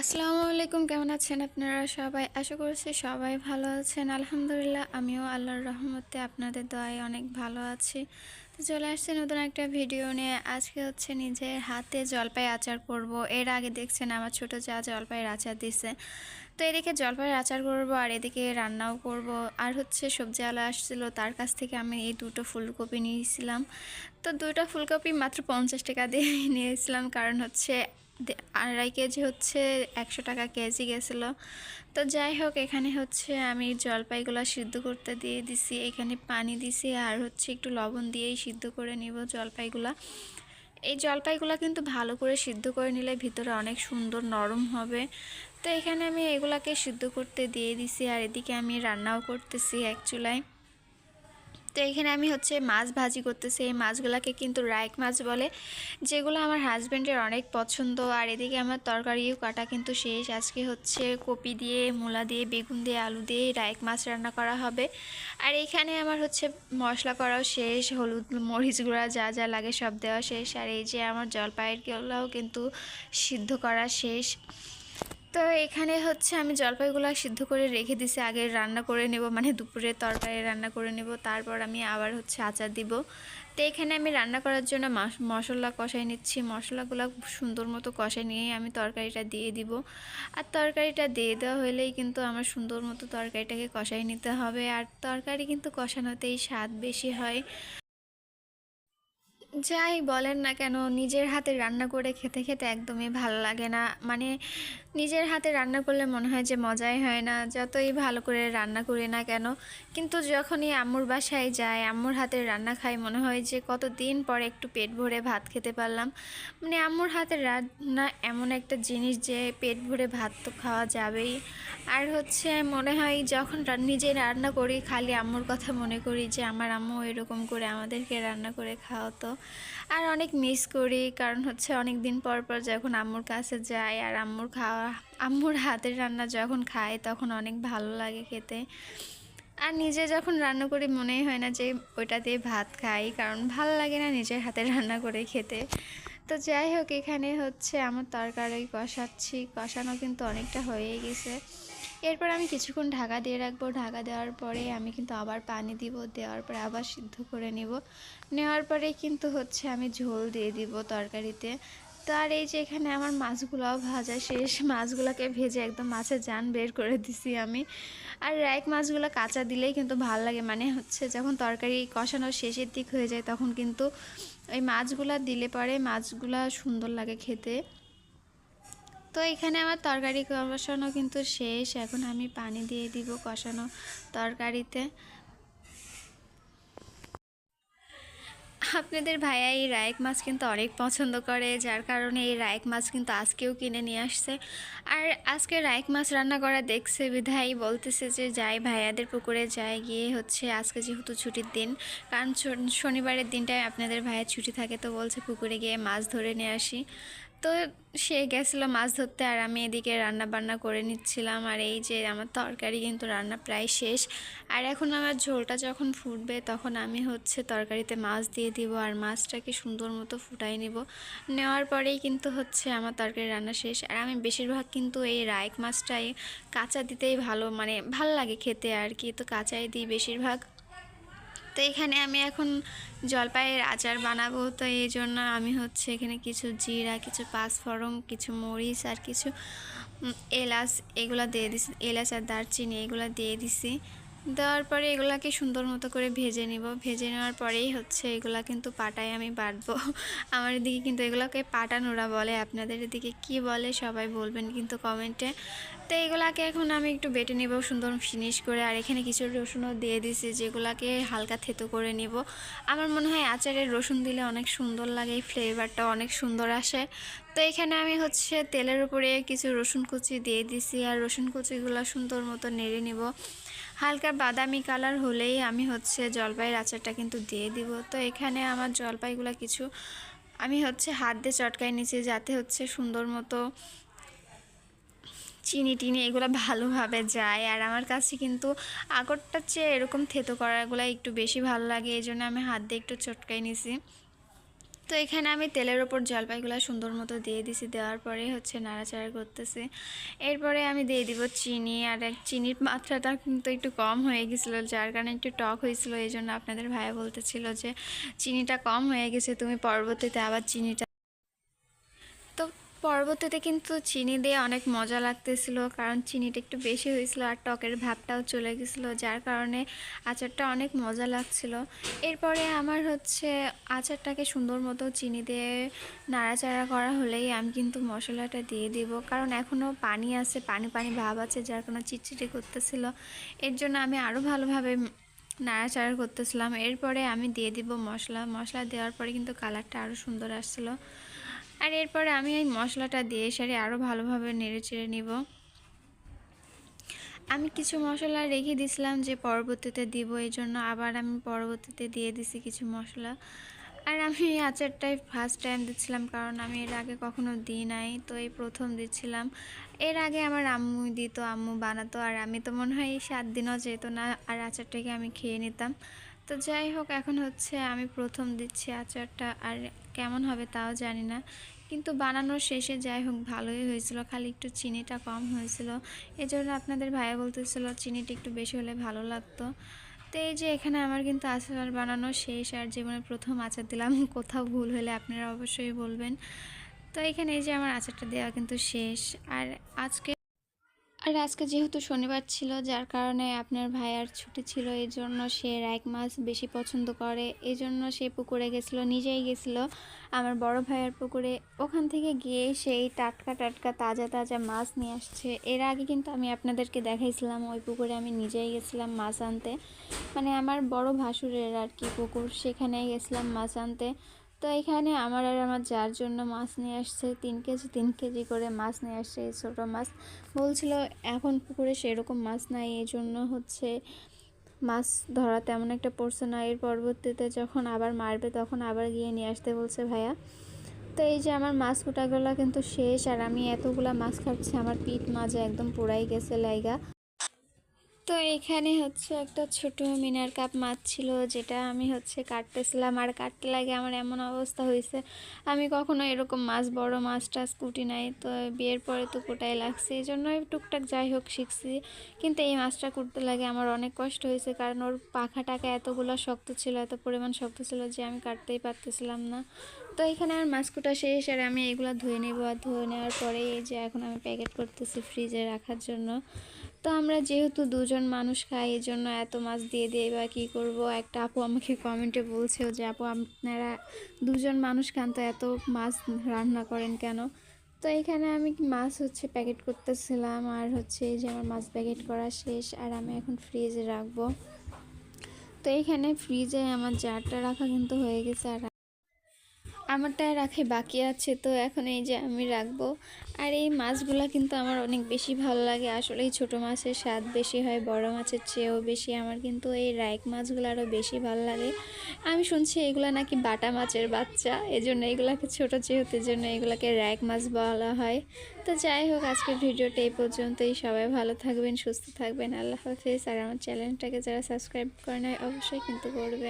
আসসালামু আলাইকুম, কেমন আছেন আপনারা সবাই? আশা করছি সবাই ভালো আছেন। আলহামদুলিল্লাহ, আমিও আল্লাহর রহমতে আপনাদের দোয়ায় অনেক ভালো আছি। তো চলে আসছি নতুন একটা ভিডিও নিয়ে। আজকে হচ্ছে নিজের হাতে জলপাই আচার করব। এর আগে দেখছেন আমার ছোট যা জলপাইয়ের আচার দিছে। তো এদিকে জলপাইয়ের আচার করব আর এদিকে রান্নাও করব। আর হচ্ছে সবজিওয়ালা আসছিল, তার কাছ থেকে আমি এই দুটো ফুলকপি নিয়েছিলাম। তো দুটো ফুলকপি মাত্র 50 টাকা দিয়ে নিয়েছিলাম, কারণ হচ্ছে 2.5 কেজি হচ্ছে 100 টাকা কেজি গেছিলো। তো যাই হোক, এখানে হচ্ছে আমি জলপাইগুলো সিদ্ধ করতে দিয়ে দিছি, এখানে পানি দিছি আর হচ্ছে একটু লবণ দিয়েই সিদ্ধ করে নিব জলপাইগুলা। এই জলপাইগুলো কিন্তু ভালো করে সিদ্ধ করে নিলে ভিতরে অনেক সুন্দর নরম হবে। তো এখানে আমি এগুলাকে সিদ্ধ করতে দিয়ে দিছি আর এদিকে আমি রান্নাও করতেছি এক চুলায়। তো এখানে আমি হচ্ছে মাছ ভাজি করতেছি। এই মাছগুলোকে কিন্তু রাইক মাছ বলে, যেগুলো আমার হাজব্যান্ডের অনেক পছন্দ। আর এদিকে আমার তরকারিও কাটা কিন্তু শেষ। আজকে হচ্ছে কপি দিয়ে, মূলা দিয়ে, বেগুন দিয়ে, আলু দিয়ে রাইক মাছ রান্না করা হবে। আর এখানে আমার হচ্ছে মশলা করাও শেষ, হলুদ মরিচ গুঁড়া যা যা লাগে সব দেওয়া শেষ। আর এই যে আমার জলপাইয়ের গুলাও কিন্তু সিদ্ধ করা শেষ। তো এখানে হচ্ছে আমি জলপাইগুলো সিদ্ধ করে রেখে দিছি, আগে রান্না করে নেব, মানে দুপুরে তরকারি রান্না করে নেব, তারপর আমি আবার হচ্ছে আচার দিব। তো এখানে আমি রান্না করার জন্য মশলা কষাই নিচ্ছি। মশলাগুলো সুন্দর মতো কষাই নিয়ে আমি তরকারিটা দিয়ে দিব। আর তরকারিটা দিয়ে দেওয়া হলেই কিন্তু আমার সুন্দর মতো তরকারিটাকে কষাই নিতে হবে। আর তরকারি কিন্তু কষানোতেই স্বাদ বেশি হয়। যাই বলেন না কেন, নিজের হাতে রান্না করে খেতে খেতে একদমই ভালো লাগে না। মানে নিজের হাতে রান্না করলে মনে হয় যে মজাই হয় না, যতই ভালো করে রান্না করি না কেন। কিন্তু যখনই আম্মুর বাসায় যাই, আম্মুর হাতের রান্না খাই, মনে হয় যে কতদিন পরে একটু পেট ভরে ভাত খেতে পারলাম। মানে আম্মুর হাতের রান্না এমন একটা জিনিস যে পেট ভরে ভাত তো খাওয়া যাবেই। আর হচ্ছে মনে হয় যখন নিজে রান্না করি, খালি আম্মুর কথা মনে করি যে আমার আম্মু এরকম করে আমাদেরকে রান্না করে খাওয়াতো। আর অনেক মিস করি, কারণ হচ্ছে অনেক দিন পর পর যখন আম্মুর কাছে যাই আর আম্মুর হাতের রান্না যখন খাই, তখন অনেক ভালো লাগে খেতে। আর নিজে যখন রান্না করি মনেই হয় না যে ওইটা দিয়ে ভাত খাই, কারণ ভালো লাগে না নিজের হাতে রান্না করে খেতে। তো যাই হোক, এখানে হচ্ছে আমার তরকারি কষাচ্ছি, কষানো কিন্তু অনেকটা হয়ে গেছে। এরপর আমি কিছুক্ষণ ঢাকা দিয়ে রাখবো। ঢাকা দেওয়ার পরে আমি কিন্তু আবার পানি দিব, দেওয়ার পরে আবার সিদ্ধ করে নেব। নেওয়ার পরে কিন্তু হচ্ছে আমি ঝোল দিয়ে দিব তরকারিতে। তো আর এই যে এখানে আমার মাছগুলোও ভাজা শেষ। মাছগুলোকে ভেজে একদম মাছের জান বের করে দিছি আমি। আর রাইক মাছগুলো কাঁচা দিলেই কিন্তু ভালো লাগে, মানে হচ্ছে যখন তরকারি কষানোর শেষের দিক হয়ে যায় তখন কিন্তু ওই মাছগুলো দিলে পরে মাছগুলো সুন্দর লাগে খেতে। তো এখানে আমার তরকারি কষানো কিন্তু শেষ। এখন আমি পানি দিয়ে দিব কষানো তরকারিতে। আপনাদের ভাইয়া এই রাইক মাছ কিন্তু অনেক পছন্দ করে, যার কারণে এই রাইক মাছ কিন্তু আজকেও কিনে নিয়ে আসছে। আর আজকে রাইক মাছ রান্না করা দেখছে বিধায় বলতেছে যে যাই ভাইয়াদের পুকুরে যাই, গিয়ে হচ্ছে আজকে যেহেতু ছুটির দিন, কারণ শনিবারের দিনটায় আপনাদের ভাইয়ের ছুটি থাকে, তো বলছে পুকুরে গিয়ে মাছ ধরে নিয়ে আসি। তো সে গেছিলো মাছ ধরতে আর আমি এদিকে রান্না বান্না করে নিচ্ছিলাম। আর এই যে আমার তরকারি কিন্তু রান্না প্রায় শেষ। আর এখন আমার ঝোলটা যখন ফুটবে তখন আমি হচ্ছে তরকারিতে মাছ দিয়ে দিব আর মাছটাকে সুন্দর মতো ফুটাই নিব। নেওয়ার পরেই কিন্তু হচ্ছে আমার তরকারি রান্না শেষ। আর আমি বেশিরভাগ কিন্তু এই রাইক মাছটাই কাঁচা দিতেই মানে ভালো লাগে খেতে আর কি, তো কাঁচাই দিই বেশিরভাগ। তো এখানে আমি এখন জলপাইয়ের আচার বানাবো, তো এই জন্য আমি হচ্ছে এখানে কিছু জিরা, কিছু পাঁচফোড়ন, কিছু মরিচ আর কিছু এলাচ এগুলো দিয়ে দিছি। এলাচ আর দারচিনি এগুলো দিয়ে দিছি। দেওয়ার পরে এগুলাকে সুন্দর মতো করে ভেজে নিব। ভেজে নেওয়ার পরেই হচ্ছে এগুলা কিন্তু পাটায় আমি বাটবো। আমার এদিকে কিন্তু এগুলোকে পাটা নোড়া বলে, আপনাদের এদিকে কি বলে সবাই বলবেন কিন্তু কমেন্টে। তো এগুলাকে এখন আমি একটু বেটে নেব সুন্দর ফিনিশ করে। আর এখানে কিছু রসুনও দিয়ে দিছি, যেগুলাকে হালকা থেতো করে নিব। আমার মনে হয় আচারের রসুন দিলে অনেক সুন্দর লাগে, ফ্লেভারটা অনেক সুন্দর আসে। তো এখানে আমি হচ্ছে তেলের উপরে কিছু রসুন কুচি দিয়ে দিছি আর রসুন কুচিগুলো সুন্দর মতো নেড়ে নিব। হালকা বাদামি কালার হলেই আমি হচ্ছে জলপাইয়ের আচারটা কিন্তু দিয়ে দিব। তো এখানে আমার জলপাইগুলো কিছু আমি হচ্ছে হাত দিয়ে চটকাই নিচ্ছি, যাতে হচ্ছে সুন্দর মতো চিনি টিনি এগুলো ভালোভাবে যায়। আর আমার কাছে কিন্তু আগরটার চেয়ে এরকম থেতো করাগুলো একটু বেশি ভালো লাগে, এই জন্য আমি হাত দিয়ে একটু চটকাই নিছি। তো এখানে আমি তেলের ওপর জলপাইগুলো সুন্দর মতো দিয়ে দিছি, দেওয়ার পরে হচ্ছে নাড়াচাড়া করতেছি। এরপরে আমি দিয়ে দিব চিনি, আর চিনির মাত্রাটা কিন্তু একটু কম হয়ে গেছিলো, যার কারণে একটু টক হয়েছিল। এই জন্য আপনাদের ভাইয়া বলতেছিল যে চিনিটা কম হয়ে গেছে, তুমি পরবর্তীতে আবার চিনিটা। তো পরবর্তীতে কিন্তু চিনি দিয়ে অনেক মজা লাগতেছিল, কারণ চিনিটা একটু বেশি হয়েছিল আর টকের ভাবটাও চলে গেছিলো, যার কারণে আচারটা অনেক মজা লাগছিল। এরপরে আমার হচ্ছে আচারটাকে সুন্দর মতো চিনি দিয়ে নাড়াচাড়া করা হলেই আমি কিন্তু মশলাটা দিয়ে দিব, কারণ এখনও পানি আছে, পানি পানি ভাব আছে, যার কোনো চিটচিটি করতেছিল। এর জন্য আমি আরও ভালোভাবে নাড়াচাড়া করতেছিলাম। এরপরে আমি দিয়ে দিব মশলা দেওয়ার পরে কিন্তু কালারটা আরও সুন্দর আসছিলো। আর এরপরে আমি এই মশলাটা দিয়ে সারি আরও ভালোভাবে নেড়ে চেড়ে নিব। আমি কিছু মশলা রেখে দিয়েছিলাম যে পরবর্তীতে দিব, এই জন্য আবার আমি পরবর্তীতে দিয়ে দিছি কিছু মশলা। আর আমি এই আচারটাই ফার্স্ট টাইম দিচ্ছিলাম, কারণ আমি এর আগে কখনো দিই নাই, তো এই প্রথম দিচ্ছিলাম। এর আগে আমার আম্মু দিত, আম্মু বানাতো, আর আমি তো মনে হয় 7 দিনও যেত না আর আচারটাকে আমি খেয়ে নিতাম। তো যাই হোক, এখন হচ্ছে আমি প্রথম দিচ্ছি আচারটা, আর কেমন হবে তাও জানি না, কিন্তু বানানোর শেষে যাই হোক ভালোই হয়েছিল, খালি একটু চিনিটা কম হয়েছিল। এজন্য আপনাদের ভাইয়া বলতেছিল চিনিটা একটু বেশি হলে ভালো লাগতো। তো এই যে এখানে আমার কিন্তু আচার বানানো শেষ, আর জীবনে প্রথম আচার দিলাম। কোথাও ভুল হলে আপনারা অবশ্যই বলবেন। তো এখানে এই যে আমার আচারটা দেওয়া কিন্তু শেষ। আর আজকে যেহেতু শনিবার ছিল, যার কারণে আপনার ভাইয়ার ছুটি ছিল, এই জন্য সে রাইক মাছ বেশি পছন্দ করে, এই জন্য সে পুকুরে গেছিলো, নিজেই গেছিলো আমার বড় ভাইয়ের পুকুরে। ওখান থেকে গিয়ে সেই টাটকা টাটকা তাজা তাজা মাছ নিয়ে আসছে। এর আগে কিন্তু আমি আপনাদেরকে দেখাইছিলাম ওই পুকুরে আমি নিজেই গেছিলাম মাছ আনতে, মানে আমার বড় ভাসুরের আর কি পুকুর, সেখানে গেছিলাম মাছ আনতে। তো এখানে আমার আর আমার যার জন্য মাছ নিয়ে আসছে, 3 কেজি করে মাছ নিয়ে আসছে, ছোটো মাছ। বলছিল এখন পুকুরে সেরকম মাছ নাই, এই জন্য হচ্ছে মাছ ধরা তেমন একটা পড়ছে না, এর পরবর্তীতে যখন আবার মারবে তখন আবার গিয়ে নিয়ে আসতে বলছে ভাইয়া। তো এই যে আমার মাছ কুটাগুলো কিন্তু শেষ, আর আমি এতগুলা মাছ খাচ্ছি, আমার পিঠ মাঝে একদম পুরাই গেছে লাইগা। তো এখানে হচ্ছে একটা ছোট মিনার কাপ মাছ ছিল, যেটা আমি হচ্ছে কাটতেছিলাম, আর কাটতে লাগে আমার এমন অবস্থা হয়েছে, আমি কখনো এরকম মাছ বড় মাছ টাছ কুটি নাই, তো বিয়ের পরে তো কোটাই লাগছে, এই জন্যই টুকটাক যাই হোক শিখছি। কিন্তু এই মাছটা কুটতে লাগে আমার অনেক কষ্ট হয়েছে, কারণ ওর পাখা টাকা এতগুলো শক্ত ছিল, এত পরিমাণ শক্ত ছিল যে আমি কাটতেই পারতেছিলাম না। তো এখানে আমার মাছ কুটা শেষ, আর আমি এগুলো ধুয়ে নেবো, আর ধুয়ে নেওয়ার পরে এই যে এখন আমি প্যাকেট করতেছি ফ্রিজে রাখার জন্য। তো আমরা যেহেতু 2জন মানুষ খাই, এই জন্য এত মাছ দিয়ে দিয়ে বা কী করবো। একটা আপু আমাকে কমেন্টে বলছেও যে আপু আপনারা 2জন মানুষ খান, তো এত মাছ রান্না করেন কেন। তো এখানে আমি মাছ হচ্ছে প্যাকেট করতেছিলাম, আর হচ্ছে এই যে আমার মাছ প্যাকেট করা শেষ, আর আমি এখন ফ্রিজে রাখবো। তো এইখানে ফ্রিজে আমার জারটা রাখা কিন্তু হয়ে গেছে, আর আমারটা রাখে বাকি আছে, তো এখন এই যে আমি রাখবো। আর এই মাছগুলো কিন্তু আমার অনেক বেশি ভালো লাগে, আসলে এই ছোটো মাছের স্বাদ বেশি হয় বড় মাছের চেয়েও বেশি। আমার কিন্তু এই রাইক মাছগুলো আরও বেশি ভালো লাগে। আমি শুনছি এগুলো নাকি বাটা মাছের বাচ্চা, এজন্য এগুলাকে ছোটো যেহেতু এজন্য এগুলোকে রাইক মাছ বলা হয়। তো যাই হোক, আজকের ভিডিওটা এই পর্যন্তই। সবাই ভালো থাকবেন, সুস্থ থাকবেন, আল্লাহ হাফেজ। আর আমার চ্যানেলটাকে যারা সাবস্ক্রাইব করে নেয় অবশ্যই কিন্তু করবেন।